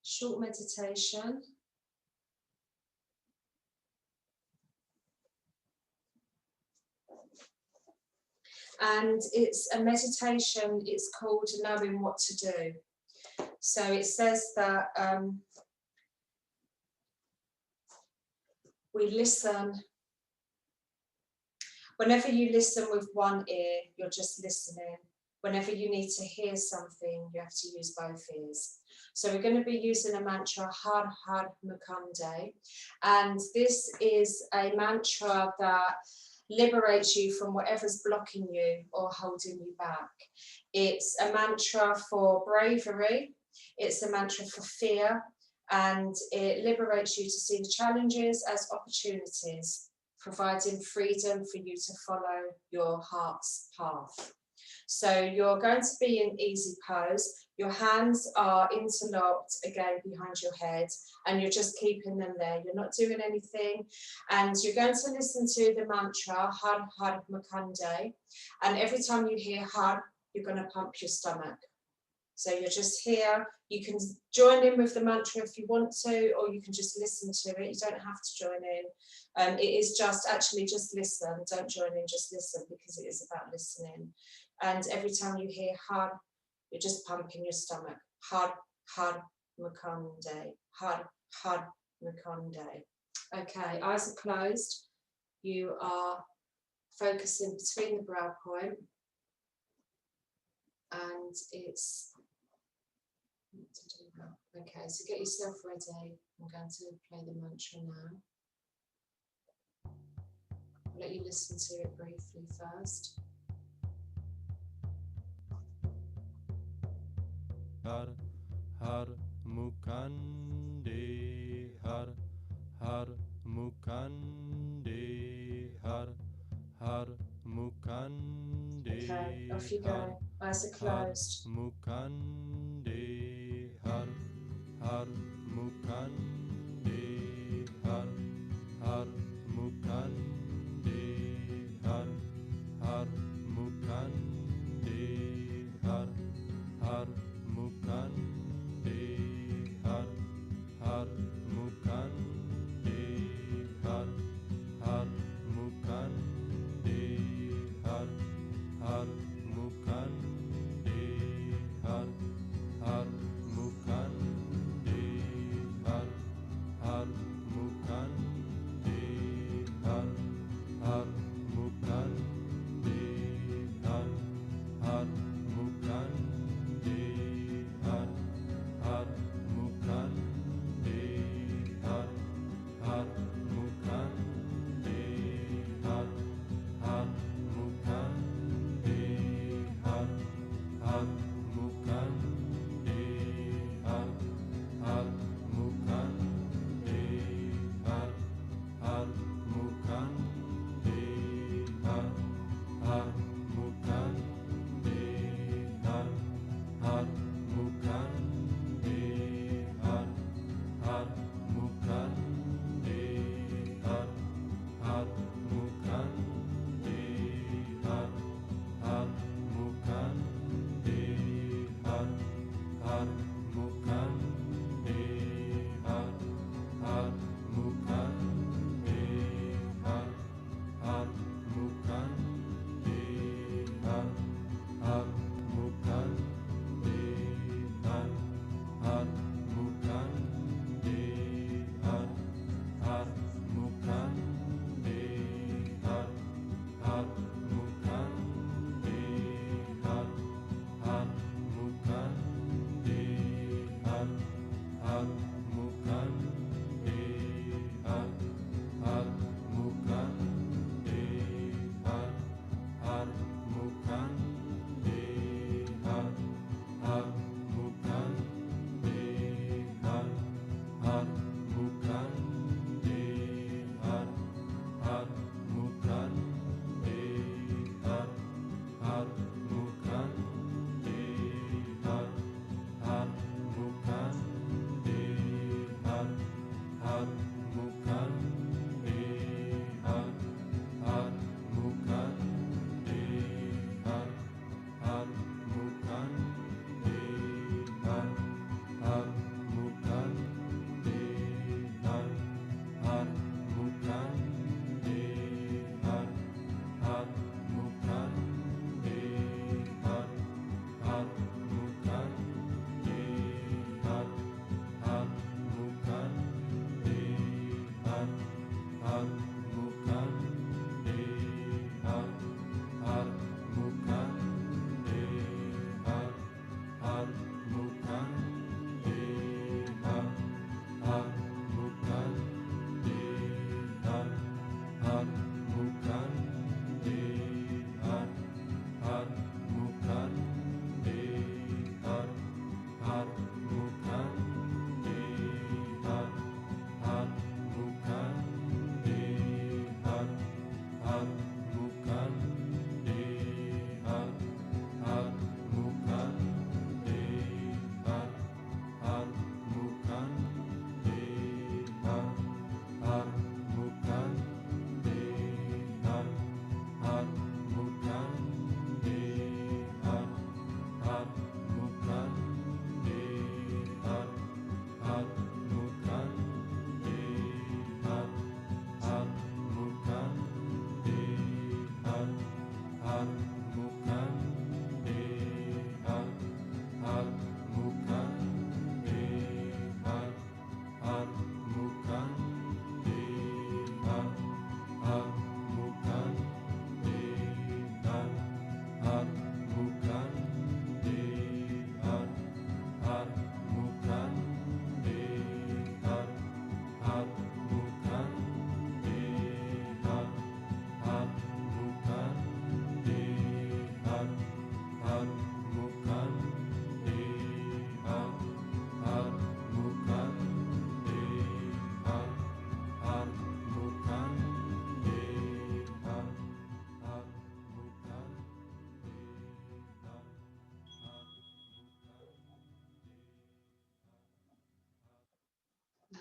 short meditation. And it's a meditation, it's called Knowing What to Do. So it says that we listen. Whenever you listen with one ear, you're just listening. Whenever you need to hear something, you have to use both ears. So we're going to be using a mantra, Har Har Mukande. And this is a mantra that liberates you from whatever's blocking you or holding you back. It's a mantra for bravery. It's a mantra for fear. And it liberates you to see the challenges as opportunities, providing freedom for you to follow your heart's path. So you're going to be in easy pose. Your hands are interlocked again behind your head, and you're just keeping them there. You're not doing anything. And you're going to listen to the mantra, Har Har Mukande. And every time you hear Har, you're going to pump your stomach. So you're just here. You can join in with the mantra if you want to, or you can just listen to it. You don't have to join in. It is just listen. Don't join in, just listen, because it is about listening. And every time you hear Har, you're just pumping your stomach. Har Har Mukande. Har Har Mukande. Okay, eyes are closed. You are focusing between the brow point, and it's to do that. Okay, so get yourself ready. I'm going to play the mantra now. I'll let you listen to it briefly first. Har Har Mukande, Har Har Mukande, Har Har Mukande. Okay, off you go. Eyes are closed. Mukande, Har Har Mukande, Har Har Mukande, Har Har Mukande.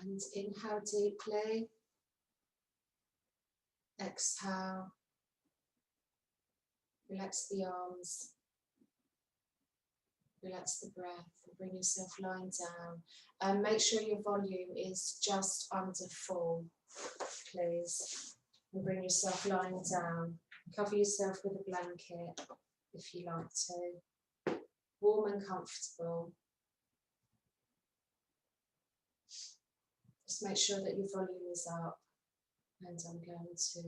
And inhale deeply. Exhale. Relax the arms. Relax the breath. And bring yourself lying down. And make sure your volume is just under full, please. And bring yourself lying down. Cover yourself with a blanket if you like to. Warm and comfortable. Just make sure that your volume is up. And I'm going to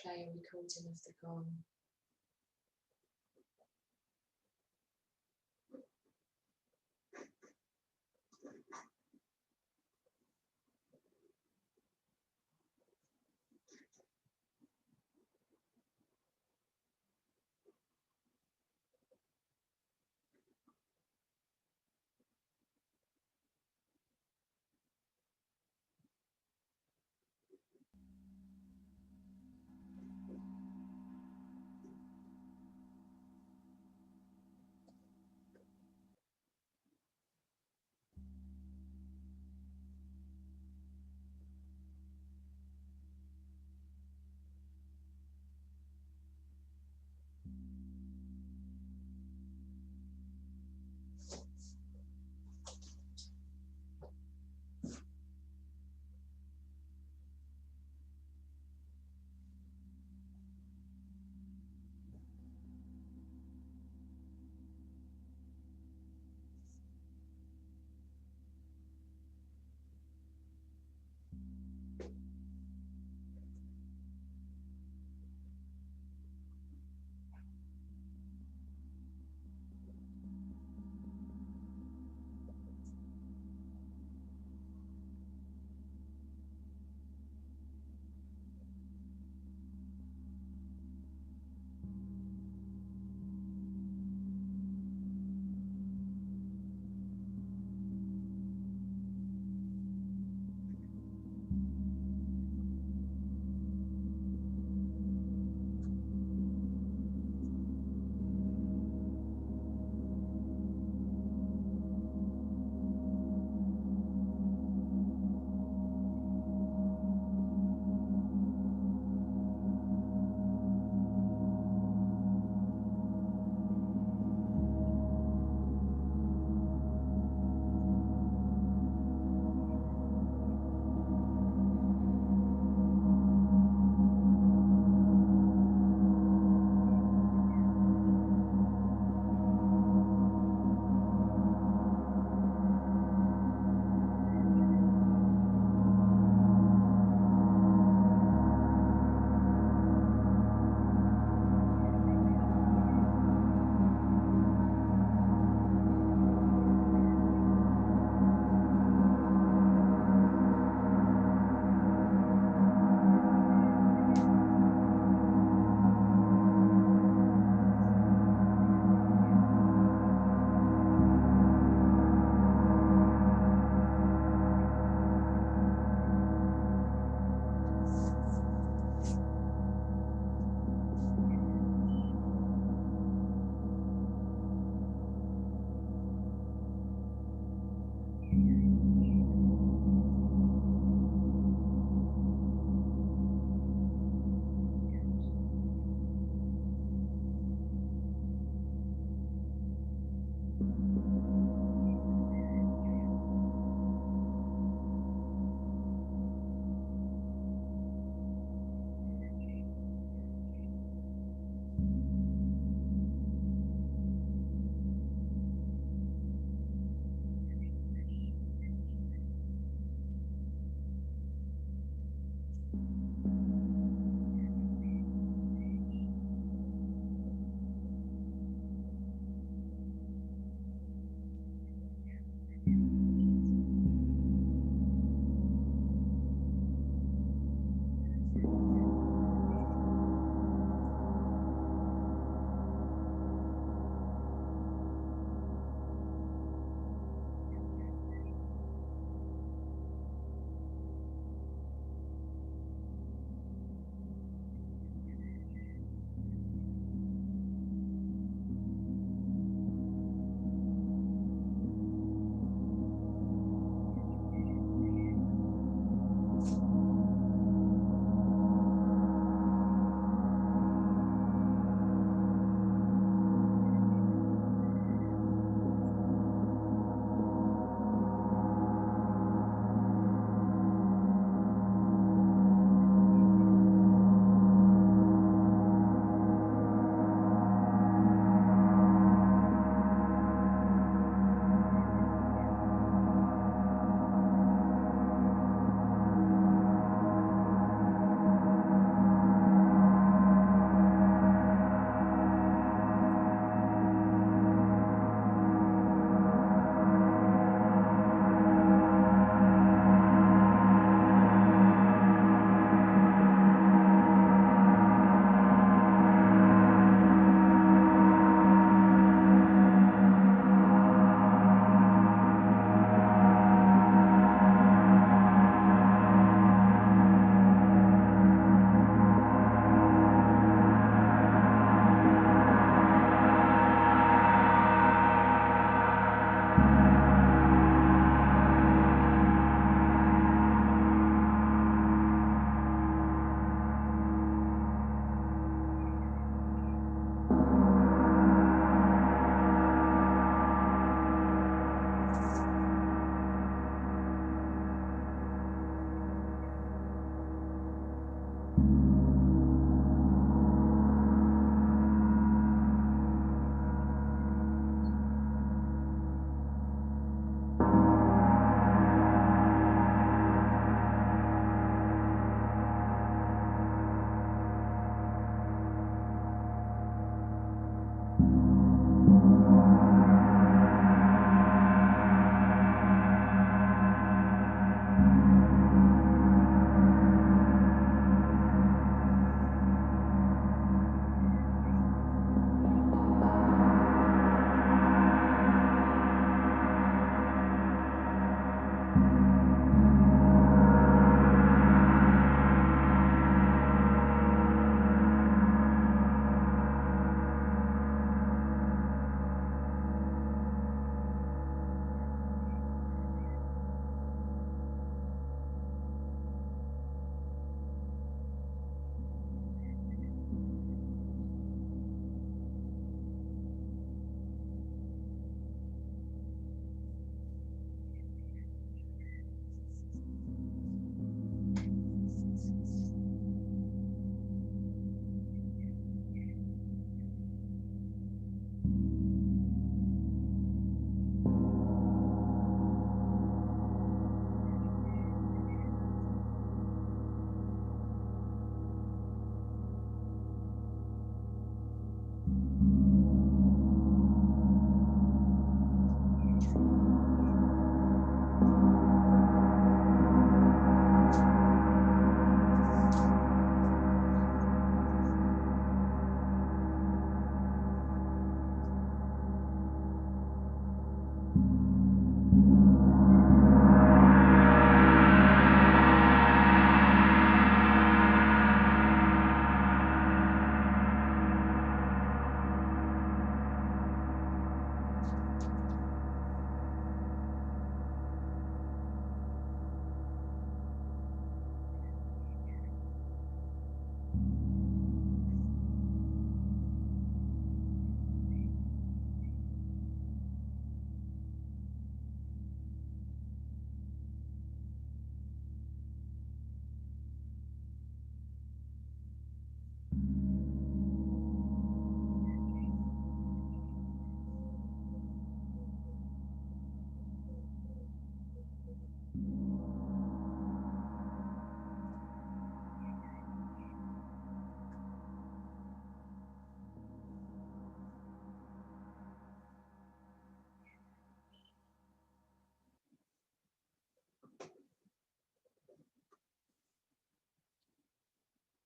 play a recording of the gong.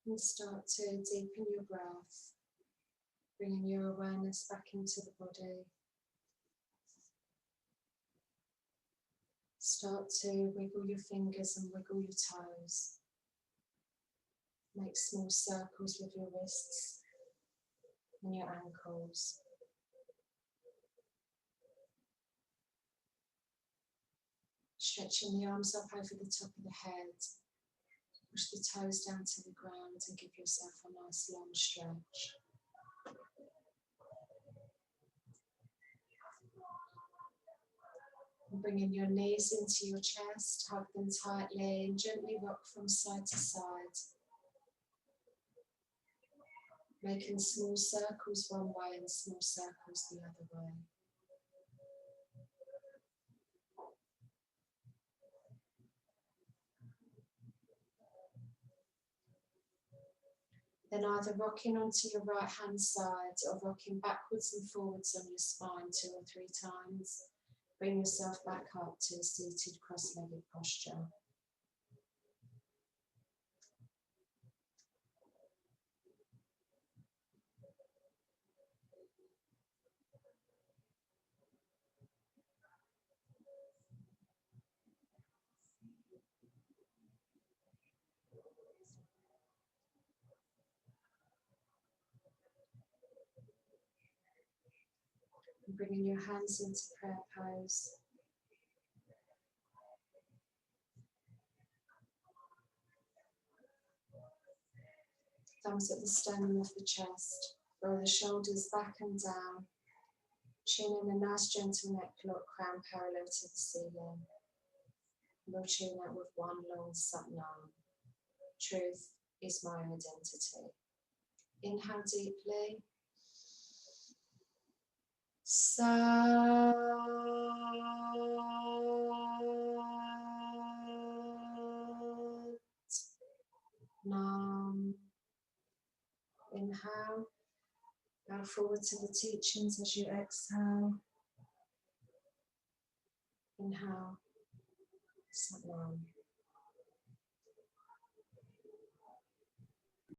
And start to deepen your breath, bringing your awareness back into the body. Start to wiggle your fingers and wiggle your toes. Make small circles with your wrists and your ankles. Stretching the arms up over the top of the head. Push the toes down to the ground and give yourself a nice long stretch. And bringing your knees into your chest, hug them tightly and gently rock from side to side. Making small circles one way and small circles the other way. Then either rocking onto your right hand side or rocking backwards and forwards on your spine 2 or 3 times. Bring yourself back up to a seated cross-legged posture. And bringing your hands into prayer pose. Thumbs at the sternum of the chest. Roll the shoulders back and down. Chin in a nice gentle neck lock, crown parallel to the ceiling. We'll tune that with one long Satnam. Truth is my identity. Inhale deeply. Nam. Inhale. Bow forward to the teachings as you exhale. Inhale. Satnam.